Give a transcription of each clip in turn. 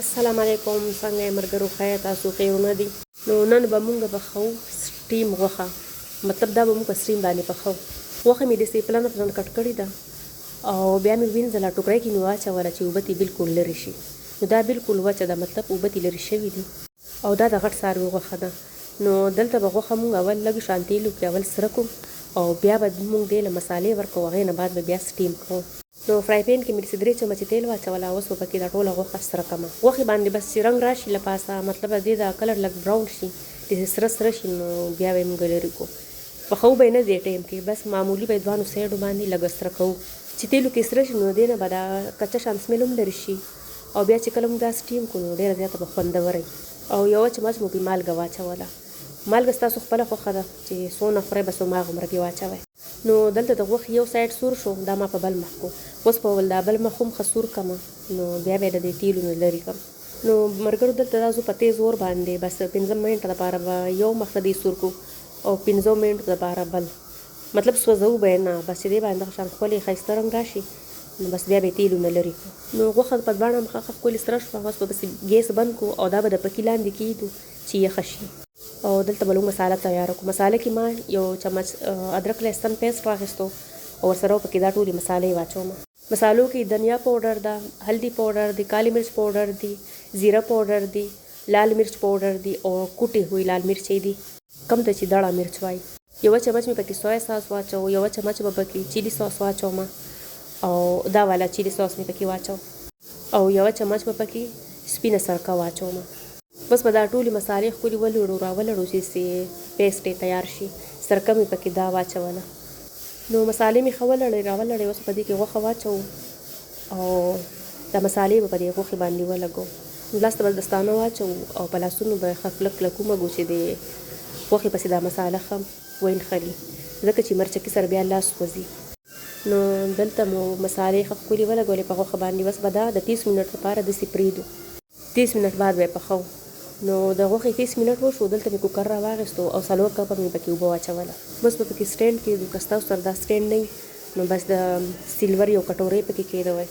السلام علیکم، څنګه یې ملګرو؟ خیر تاسو خیرونه دي؟ نو نن به مونږ پخو سټیم غوښه، مطلب دا به مونږ په سټیم باندې پخو. غوښه مې داسې پلنه پلنه کټ کړې ده او بیا مې وینځله، ټوکرۍ کې مې واچوله چې اوبه ترې بالکل لرې شي. نو دا بالکل وچه ده، مطلب اوبه ترې لرې شوي دي او دا د غټ څاروي غوښه ده. نو دلته به غوښه مونږ اول لږ شان تیلو کې اول سره کړو او بیا به مونږ دې له مسالې ورکړو، هغې نه بعد به بیا سټیم کوو. نو فرای پین کې مې داسې 3 چمچې تیل واچوله، اوس به پکې دا ټوله غوښه سره کړمه. غوښې باندې بس چې رنګ راشي له پاسه، مطلب دې دا کلر لږ براون شي، داسې سره سره شي، نو بیا به یې مونږ لرې کړو. پخو به یې نه دې ټایم کې، بس معمولي به یې دوانو سایډو باندې لږ سره کوو چې تیلو کې سره شي، نو دې نه به دا کچه شان سمیل هم لرې شي او بیا چې کله مونږ دا سټیم کړو نو ډېره زیاته به خوندوره وي. او یوه چمچ مو پرې مالګه واچوله. مالګه ستاسو خپله خوښه ده چې څونه خورئ بس هماغومره پرې واچوئ. نو دلته د غوښې یو سایډ سور شو، دا ما په بل مخ کو. اوس په ول دا بل مخ هم ښه سور کړمه، نو بیا به یې د دې تیلو نه لرې کړم. نو ملګرو دلته دا زه په تیز اور باندې بس 15 منټه دپاره به یو مخ ته دې سور کړو او 15 منټو دپاره بل، مطلب سوځو به یې نه، بس چې دې باندې دغه شان ښکلی ښایسته رنګ راشي نو بس بیا به یې تیلو نه لرې کړو. نو غوښه په دواړه مخه ښه ښکلې سره شوه. اوس به بس ګیس بند کړو او دا به د پکي لاندې کېږدو چې یخه شي. او دلته به لږ مساله تیاره کړو. مساله کې ما یو چمچ ادرک لهسن پیسټ واخیستو او ورسره پکې دا ټولې مسالې واچوم. مسالو کې دنیا پاوډر ده، هلدي پاوډر دی، کالی مرچ پاوډر دی، زیره پاوډر دی، لال مرچ پاوډر دی او کوټې ہوئی لال مرچې دي، کم ته چې دړه مرچ وایي. یوه چمچ مې پکې سویا ساس واچو، یوه چمچ به پکې چیلي ساس واچوم او دا والا چیلي ساس مې پکې واچو او یوه چمچ به پکې سپینه سرکه واچوم. بس به دا ټولې مسالې ښکلې ولړو راولړو چې پیسټ یې تیار شي. سرکه مې پکې دا واچوله. نو مسالې مې ښه ولړې راولړې. اوس په دې کې غوښه واچوو او دا مسالې به په دې غوښې باندې ولګو. لاس ته به دستانه واچوو او په لاسونو به یې ښه کلک کلک ومږو چې د غوښې پسې دا مساله ښه ونښلي، ځکه چې مرچکي سره بیا لاس وځي. نو دلته مو مسالې ښه ښکلې ولګولې په غوښه باندې. بس به دا د 30 منټ لپاره داسې پرېږدو. 30 منټ بعد به یې پخوو. نو د غوښې 30 منټ وشو، دلته مې کوکر را واخیستو او 4 کپه مې پکې اوبه واچوله. بس به پکې سټینډ کېږدو. که ستاسو سره دا سټینډ نه وي نو بس د سیلور یو کټورۍ پکې کېږدوئ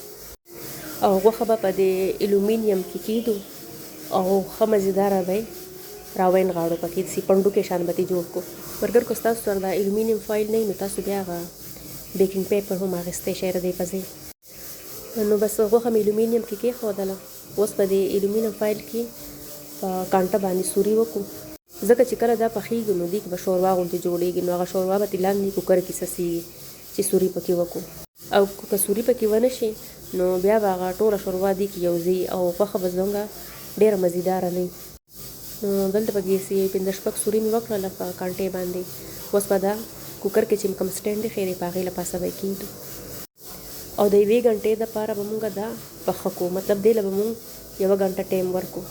او غوښه به په دې الومینیم کې کېږدو او ښه مزېداره به یې راونغاړو پکې، داسې پنډوکې شان به ترې جوړ کړو. ملګرو که ستاسو سره دا الومینیم فایل نه وي نو تاسو بیا هغه بیکینګ پیپر هم اخیستی شئ د دې په ځای. نو بس غوښه مې الومینیم کې کېښودله. اوس په دې الومینیم فایل کې په کانټه باندې سوري وکړو، ځکه چې کله دا پخېږي نو دې کې به شوروا غوندې جوړېږي، نو هغه شوروا به ترې لاندې کوکر کې څڅېږي چې سوري پکې وکړو. او که سوري پکې ونه شي نو بیا به هغه ټوله شوروا دې کې یوځي او غوښه به زموږ ډېره مزېداره نه وي. نو دلته پکې 15-16 سوري مې وکړله په کانټې باندې. اوس به دا کوکر کې چې کوم سټینډ ایښی دی په هغې له پاسه به یې کېږدو او د 1 غنټې دپاره به مونږ دا پخه کړو، مطلب دې له به مونږ 1 غنټه ټایم ورکړو،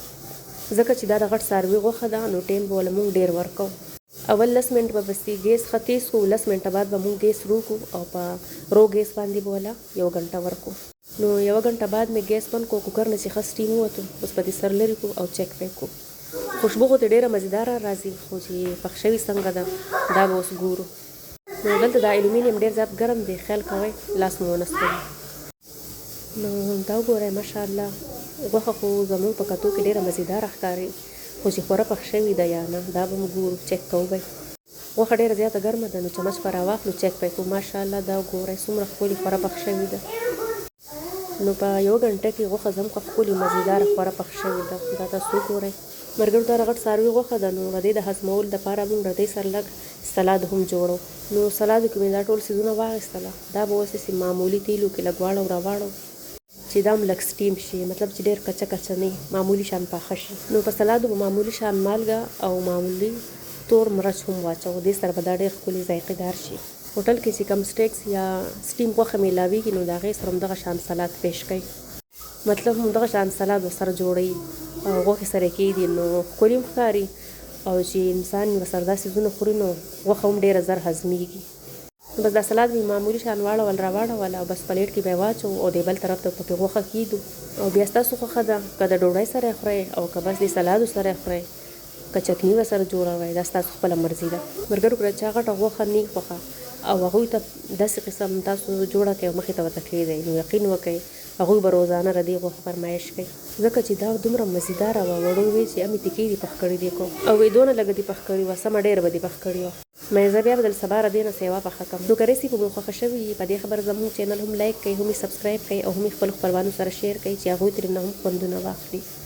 ځکه چې دا د غټ څاروي غوښه ده نو ټایم به له مونږ ډېر ورکوو. اول 10 منټ به بس ګیس ښه تیز کړو، 10 منټه بعد به مونږ ګیس رو کړو او په رو ګیس باندې به وله 1 غنټه ورکړو. نو 1 غنټه بعد مې ګیس بند کړو، کوکر نه چې ښه سټیم ووتو. اوس به دې سر لرې کړو او چک پې کړو. خوشبو خو ترې ډېره مزېداره راځي، خو چې پخ شوي څنګه ده دا به اوس ګورو. نو دلته دا الومینیم ډېر زیات ګرم دی، خیال کوئ لاس مو ونه ستړي. نو دا وګورئ ماشاءالله غوښه خو زموږ په کتو کې ډېره مزېداره ښکاري، خو چې خوره پخ شوي ده یا نه دا به مو ګورو، چک کوو به. غوښه ډېره زیاته ګرمه ده نو چمچ به راواخلو چک به یې کړو. ماشاءالله دا وګورئ څومره ښکلې خوره پخ شوې ده. نو په 1 غنټه کې غوښه زموږ ښکلې مزېداره خوره پخ شوې ده. دا تاسو وګورئ ملګرو، دا غټ څاروي غوښه ده نو د دې د هضمولو دپاره موږ د دې سره لږ سلاد هم جوړو. نو سلادو کې مې دا ټول څیزونه واخیستله. دا به اوس یې معمولي تیلو کې لږ واړو راواړو چې دا هم لږ سټیم شي، مطلب چې ډېر کچه کچه نه معمولي شان پاخه شي. نو په سلادو به معمولي شان مالګه او معمولي تور مرچ هم واچوو، دې سره به دا ډېر ښکلي ذایقه دار شي. هوټل کې چې کوم سټیکس یا سټیم غوښه میلاویږي نو د هغې سره هم دغه شان سلاد پیش کوي، مطلب هم دغه شان سلاد ورسره جوړوي او غوښې سره کېږدي نو ښکلي هم ښکاري او چې انسان ورسره دا څیزونه خوري نو غوښه هم ډېره زر هضمېږي. نو بس دا سلاد مې معمولي شان واړول راواړول او بس پلیټ کې به یې واچوو او د بل طرف ته پکې غوښه کېږدو او بیا ستاسو خوښه ده که د ډوډۍ سره یې خورئ او که بس د سلادو سره یې خورئ، که چکني ورسره جوړوئ، دا ستاسو خپله مرضي ده. ملګرو که چا غټه غوښه نه خوښه او هغوی ته داسې قسم تاسو جوړه کړئ او مخې ته ورته کښېږدئ نو یقین وکړئ هغوی به روزانه د دې غوښه فرمایش کوي ځکه چې دا دومره مزیداره وه. وړو وی چې امې تکې دې پخ کړي دي کو او وی دونه لږ دې پخ کړي وه سمه ډېره به دې پخ کړي وه. مې زه بیا به دل سبا د دې نه سیوا پخه کړم. نو که ریسیپي مو خوښه شوي په دې خبره زموږ چینل هم لایک کړئ، هم یې سبسکرایب کړئ او هم یې خپلو خپلوانو سره شیر کړئ چې هغوی ترې نه هم خوندونه واخلي.